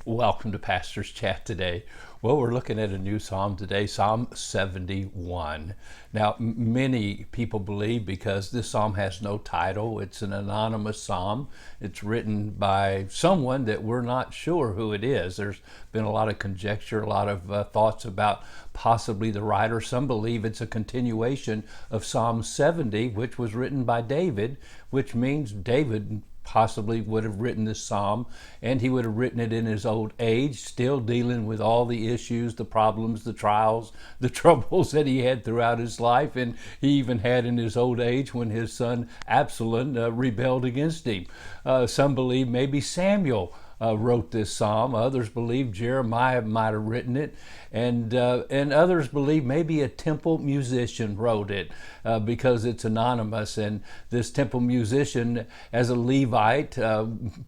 Welcome to Pastor's Chat today. Well, we're looking at a new psalm today, Psalm 71. Now, many people believe because this psalm has no title, it's an anonymous psalm. It's written by someone that we're not sure who it is. There's been a lot of conjecture, a lot of thoughts about possibly the writer. Some believe it's a continuation of Psalm 70, which was written by David, which means David possibly would have written this psalm, and he would have written it in his old age, still dealing with all the issues, the problems, the trials, the troubles that he had throughout his life, and he even had in his old age when his son Absalom rebelled against him. Some believe maybe Samuel wrote this psalm. Others believe Jeremiah might have written it, and others believe maybe a temple musician wrote it because it's anonymous. And this temple musician, as a Levite,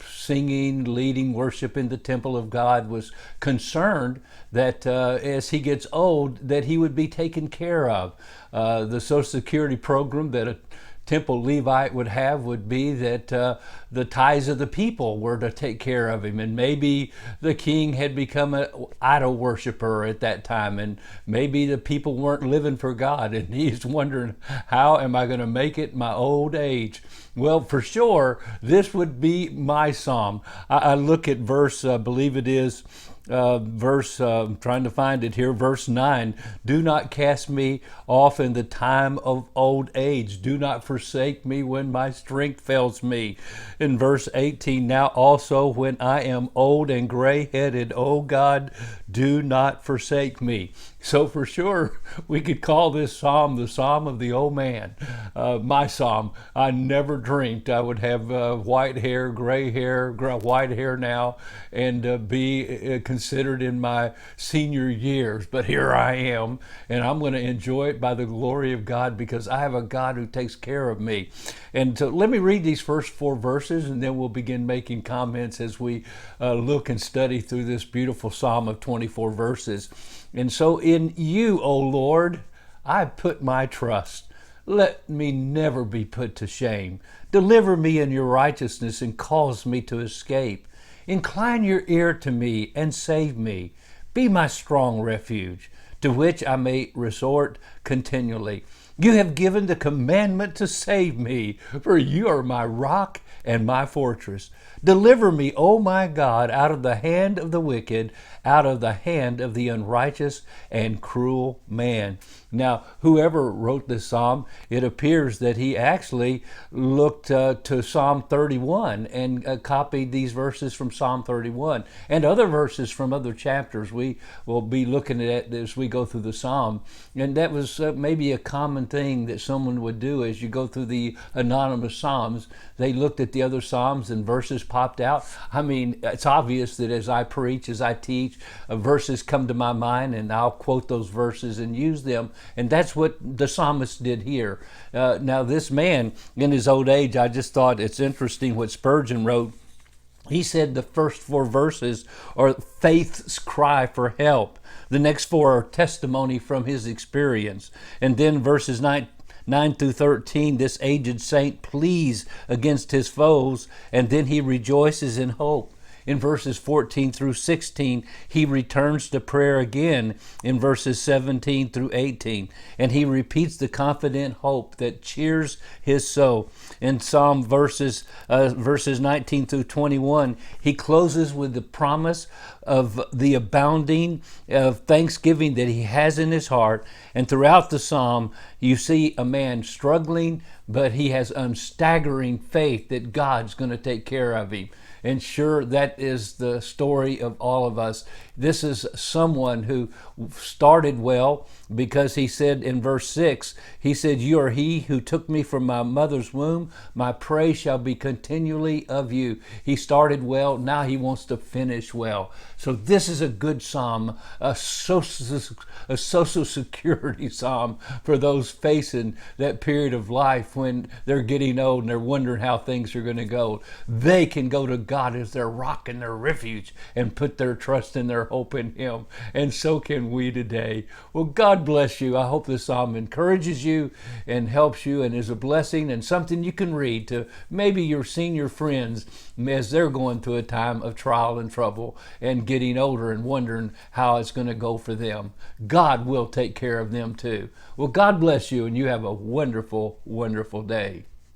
singing, leading worship in the temple of God, was concerned that as he gets old, that he would be taken care of. The Social Security program that a temple Levite would have would be that the tithes of the people were to take care of him, and maybe the king had become an idol worshiper at that time, and maybe the people weren't living for God, and he's wondering, how am I going to make it in my old age? Well, for sure, this would be my psalm. I look at verse, I believe it is, I'm trying to find it here, verse 9. Do not cast me off in the time of old age. Do not forsake me when my strength fails me. In verse 18, now also when I am old and gray-headed, O God, do not forsake me. So for sure, we could call this psalm the Psalm of the Old Man. My psalm. I never dreamed I would have white hair, gray hair, white hair now, and be considered in my senior years. But here I am, and I'm going to enjoy it by the glory of God, because I have a God who takes care of me. And so let me read these first 4 verses, and then we'll begin making comments as we look and study through this beautiful psalm of 24 verses. And so in you, O Lord, I put my trust. Let me never be put to shame. Deliver me in your righteousness and cause me to escape. Incline your ear to me and save me. Be my strong refuge, to which I may resort continually. You have given the commandment to save me, for you are my rock and my fortress. Deliver me, O my God, out of the hand of the wicked, out of the hand of the unrighteous and cruel man. Now, whoever wrote this psalm, it appears that he actually looked to Psalm 31 and copied these verses from Psalm 31 and other verses from other chapters we will be looking at as we go through the psalm. And that was maybe a common thing that someone would do as you go through the anonymous psalms. They looked at the other psalms and verses popped out. I mean, it's obvious that as I preach, as I teach, verses come to my mind, and I'll quote those verses and use them. And that's what the psalmist did here. Now, this man, in his old age, I just thought it's interesting what Spurgeon wrote. He said the first 4 verses are faith's cry for help. The next 4 are testimony from his experience. And then verses 9 through 13, this aged saint pleads against his foes, and then he rejoices in hope. In verses 14 through 16, he returns to prayer again in verses 17 through 18, and he repeats the confident hope that cheers his soul. In Psalm verses 19 through 21, he closes with the promise of the abounding of thanksgiving that he has in his heart. And throughout the psalm, you see a man struggling, but he has unstaggering faith that God's going to take care of him. And sure, that is the story of all of us. This is someone who started well, because he said in verse 6, he said, you are he who took me from my mother's womb. My praise shall be continually of you. He started well. Now he wants to finish well. So this is a good psalm, a social security psalm for those facing that period of life when they're getting old and they're wondering how things are going to go. They can go to God is their rock and their refuge and put their trust and their hope in Him. And so can we today. Well, God bless you. I hope this psalm encourages you and helps you and is a blessing and something you can read to maybe your senior friends as they're going through a time of trial and trouble and getting older and wondering how it's going to go for them. God will take care of them too. Well, God bless you, and you have a wonderful, wonderful day.